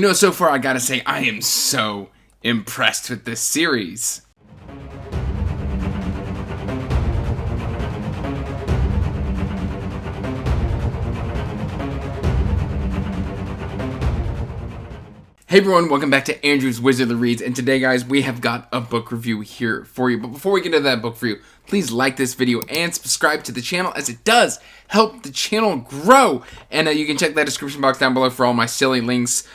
So far I gotta say, I am so impressed with this series. Hey everyone, welcome back to Andrew's Wizardly Reads, and today guys, we have got a book review here for you. But before we get into that book review, please like this video and subscribe to the channel, as it does help the channel grow. And you can check that description box down below for all my silly links.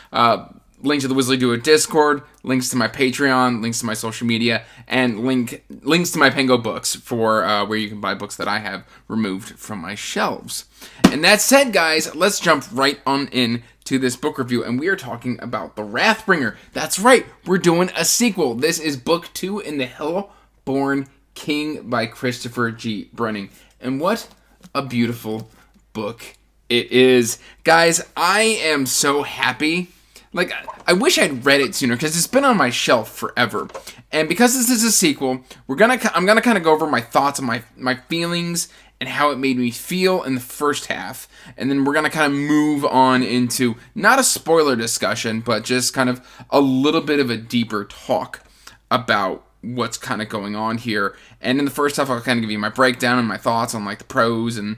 Link to the Wizardly Duo Discord, links to my Patreon, links to my social media, and links to my Pango books for where you can buy books that I have removed from my shelves. And that said, guys, let's jump right on in to this book review, and we are talking about The Wrathbringer. That's right, we're doing a sequel. This is book 2 in the Hellborn King by Christopher G. Brunning. And what a beautiful book it is. Guys, I am so happy. Like, I wish I'd read it sooner, because it's been on my shelf forever. And because this is a sequel, I'm gonna kind of go over my thoughts and my feelings and how it made me feel in the first half. And then we're gonna kind of move on into, not a spoiler discussion, but just kind of a little bit of a deeper talk about what's kind of going on here. And in the first half, I'll kind of give you my breakdown and my thoughts on, like, the pros and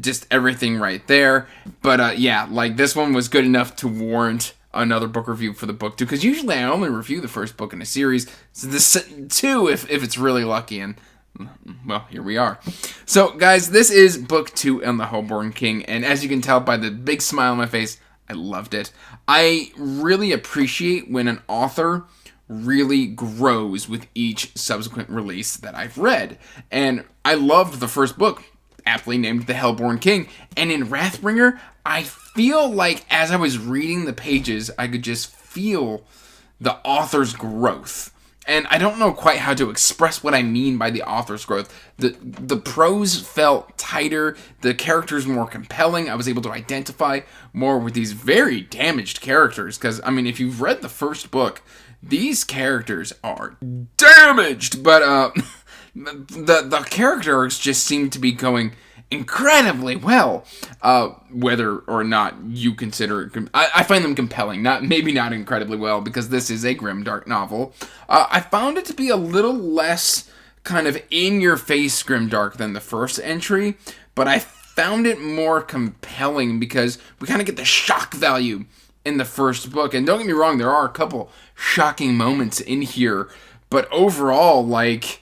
just everything right there. But yeah, like, this one was good enough to warrant another book review for the book 2, because usually I only review the first book in a series, so this 2 if it's really lucky, and well, here we are. So guys, this is book 2 in the Hellborn King, and as you can tell by the big smile on my face, I loved it. I really appreciate when an author really grows with each subsequent release that I've read, and I loved the first book, aptly named The Hellborn King, and in Wrathbringer, I feel like as I was reading the pages, I could just feel the author's growth. And I don't know quite how to express what I mean by the author's growth. The prose felt tighter, the characters more compelling. I was able to identify more with these very damaged characters, because, I mean, if you've read the first book, these characters are damaged, but the characters just seem to be going incredibly well, whether or not you consider it. I find them compelling, maybe not incredibly well, because this is a grimdark novel. I found it to be a little less kind of in-your-face grimdark than the first entry, but I found it more compelling because we kind of get the shock value in the first book. And don't get me wrong, there are a couple shocking moments in here, but overall, like,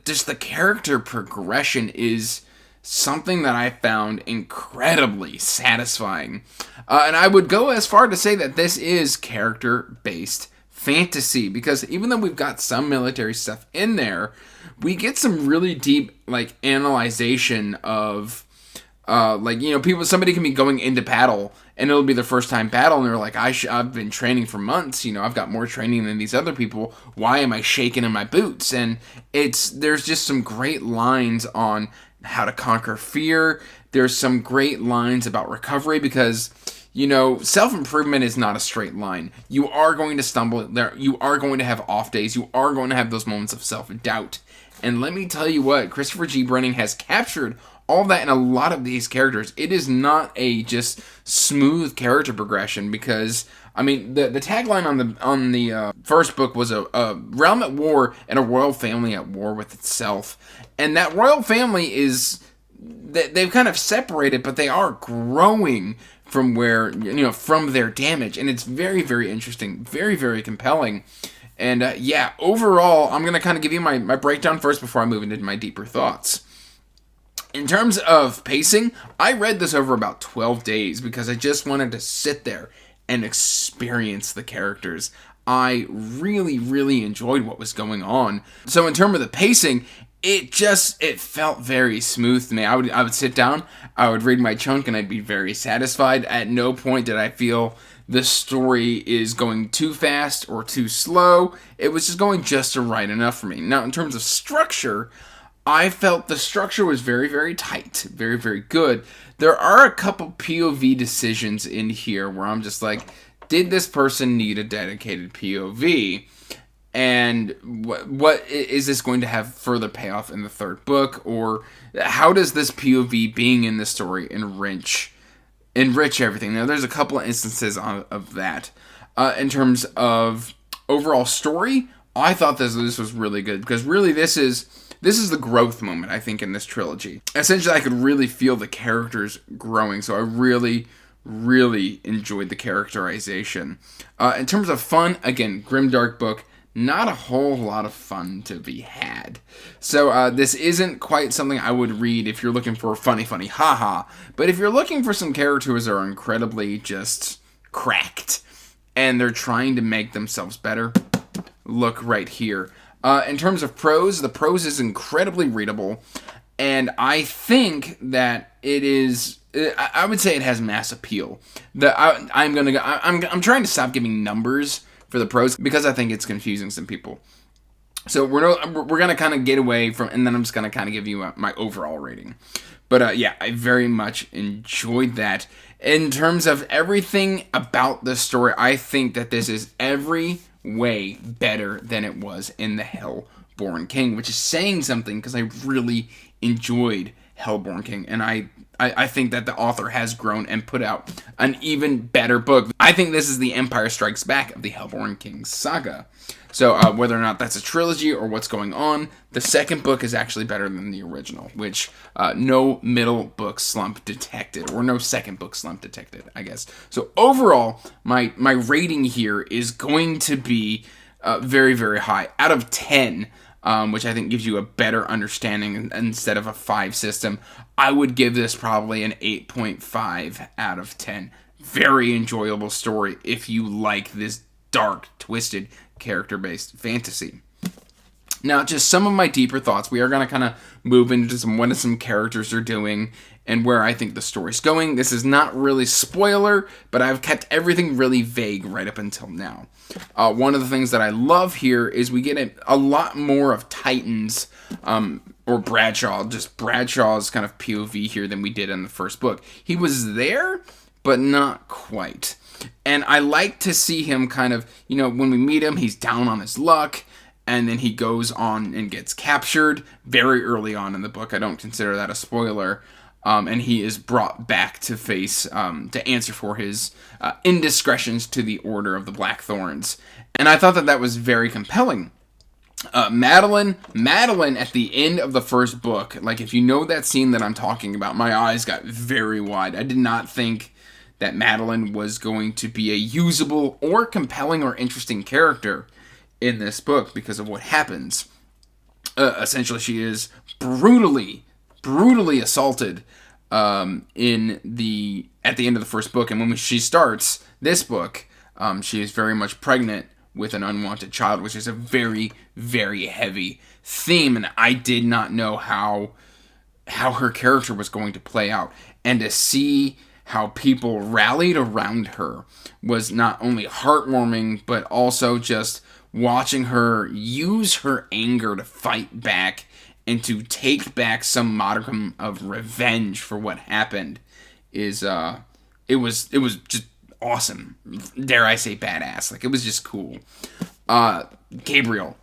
just the character progression is something that I found incredibly satisfying. And I would go as far to say that this is character-based fantasy, because even though we've got some military stuff in there, we get some really deep, like, analyzation of, somebody can be going into battle, and it'll be their first time battle, and they're like, I've been training for months, I've got more training than these other people, why am I shaking in my boots? And there's just some great lines on how to conquer fear. There's some great lines about recovery, because, self-improvement is not a straight line. You are going to stumble there. You are going to have off days. You are going to have those moments of self-doubt. And let me tell you what, Christopher G. Brunning has captured all that in a lot of these characters. It is not a just smooth character progression, because, I mean, the tagline on the first book was a realm at war and a royal family at war with itself. And that royal family is, they've kind of separated, but they are growing from from their damage. And it's very, very interesting, very, very compelling. And yeah, overall, I'm going to kind of give you my breakdown first before I move into my deeper thoughts. In terms of pacing, I read this over about 12 days because I just wanted to sit there and experience the characters. I really, really enjoyed what was going on. So in terms of the pacing, it felt very smooth to me. I would sit down, I would read my chunk, and I'd be very satisfied. At no point did I feel the story is going too fast or too slow. It was just going just right enough for me. Now, in terms of structure, I felt the structure was very, very tight, very, very good. There are a couple POV decisions in here where I'm just like, did this person need a dedicated POV? And what is this going to have further payoff in the third book? Or how does this POV being in the story enrich enrich everything. Now, there's a couple of instances of that. In terms of overall story, I thought this was really good, because really this is the growth moment, I think, in this trilogy. Essentially, I could really feel the characters growing, so I really enjoyed the characterization. In terms of fun, again, grimdark book, not a whole lot of fun to be had. So this isn't quite something I would read if you're looking for funny haha, but if you're looking for some characters that are incredibly just cracked and they're trying to make themselves better, look right here. In terms of prose, the prose is incredibly readable, and I think that it is, I would say it has mass appeal. I'm trying to stop giving numbers for the prose, because I think it's confusing some people. So we're gonna kind of get away from, and then I'm just gonna kind of give you my overall rating. But yeah, I very much enjoyed that. In terms of everything about the story, I think that this is every way better than it was in the Hellborn King, which is saying something, because I really enjoyed Hellborn King, and I think that the author has grown and put out an even better book. I think this is the Empire Strikes Back of the Hellborn King saga. So whether or not that's a trilogy or what's going on, the second book is actually better than the original, which no middle book slump detected, or no second book slump detected, I guess. So overall, my rating here is going to be very, very high. Out of 10, which I think gives you a better understanding instead of a 5 system, I would give this probably an 8.5 out of 10. Very enjoyable story if you like this dark, twisted, character-based fantasy. Now, just some of my deeper thoughts. We are going to kind of move into what some characters are doing and where I think the story's going. This is not really spoiler, but I've kept everything really vague right up until now. One of the things that I love here is we get a lot more of Titan's, or Bradshaw, just Bradshaw's kind of POV here than we did in the first book. He was there, but not quite. And I like to see him kind of, when we meet him, he's down on his luck, and then he goes on and gets captured very early on in the book. I don't consider that a spoiler. And he is brought back to face, to answer for his indiscretions to the Order of the Black Thorns. And I thought that was very compelling. Madeline at the end of the first book, like, if you know that scene that I'm talking about, my eyes got very wide. I did not think that Madeline was going to be a usable or compelling or interesting character in this book because of what happens. Essentially, she is brutally assaulted at the end of the first book, and when she starts this book, she is very much pregnant with an unwanted child, which is a very, very heavy theme, and I did not know how her character was going to play out. And to see how people rallied around her was not only heartwarming, but also just watching her use her anger to fight back and to take back some modicum of revenge for what happened is it was just awesome. Dare I say badass. Like, it was just cool. Gabriel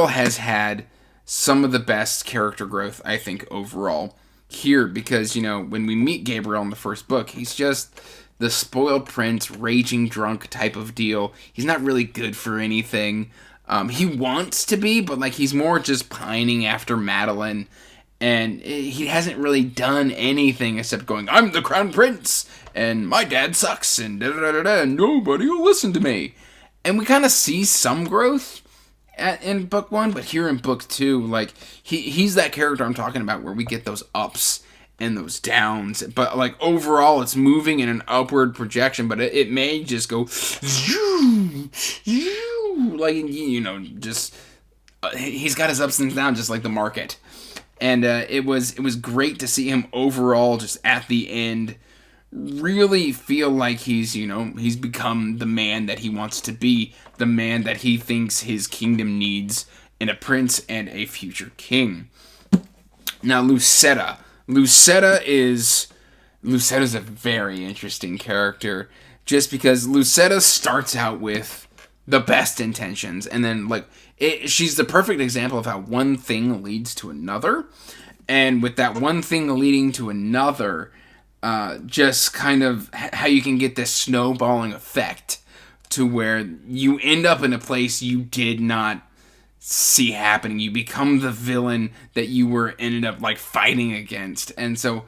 has had some of the best character growth, I think, overall here, because, when we meet Gabriel in the first book, he's just the spoiled prince, raging drunk type of deal. He's not really good for anything. He wants to be, but he's more just pining after Madeline, and he hasn't really done anything except going, I'm the crown prince, and my dad sucks, and and nobody will listen to me. And we kind of see some growth in book 1, but here in book 2, he's that character I'm talking about, where we get those ups and those downs, but overall it's moving in an upward projection, but it may just go he's got his ups and downs just like the market. And it was great to see him overall just at the end really feel like he's become the man that he wants to be, the man that he thinks his kingdom needs in a prince and a future king. Now, Lucetta is a very interesting character, just because Lucetta starts out with the best intentions, and then she's the perfect example of how one thing leads to another, and with that one thing leading to another, just kind of how you can get this snowballing effect to where you end up in a place you did not see happening. You become the villain that you were ended up like fighting against. And so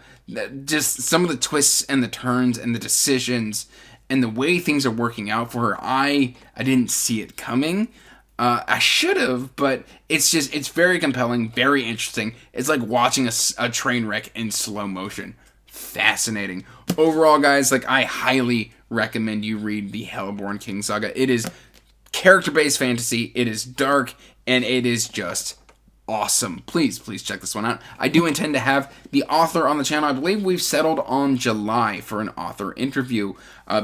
just some of the twists and the turns and the decisions and the way things are working out for her, I didn't see it coming. I should have, but it's very compelling, very interesting. It's like watching a train wreck in slow motion. Fascinating. Overall, guys, like, I highly recommend you read the Hellborn King Saga. It is character-based fantasy, it is dark, and it is just awesome. Please check this one out. I do intend to have the author on the channel. I believe we've settled on July for an author interview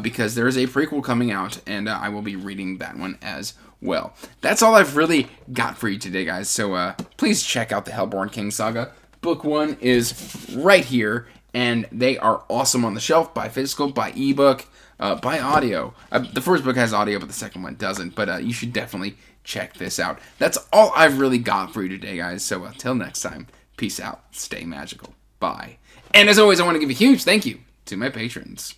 because there is a prequel coming out, and I will be reading that one as well. That's all I've really got for you today, guys. So please check out the Hellborn King Saga. Book 1 is right here, and they are awesome on the shelf, by physical, by ebook, by audio. The first book has audio, but the second one doesn't, but you should definitely check this out. That's all I've really got for you today, guys. So until next time, peace out, stay magical, bye. And as always, I want to give a huge thank you to my patrons.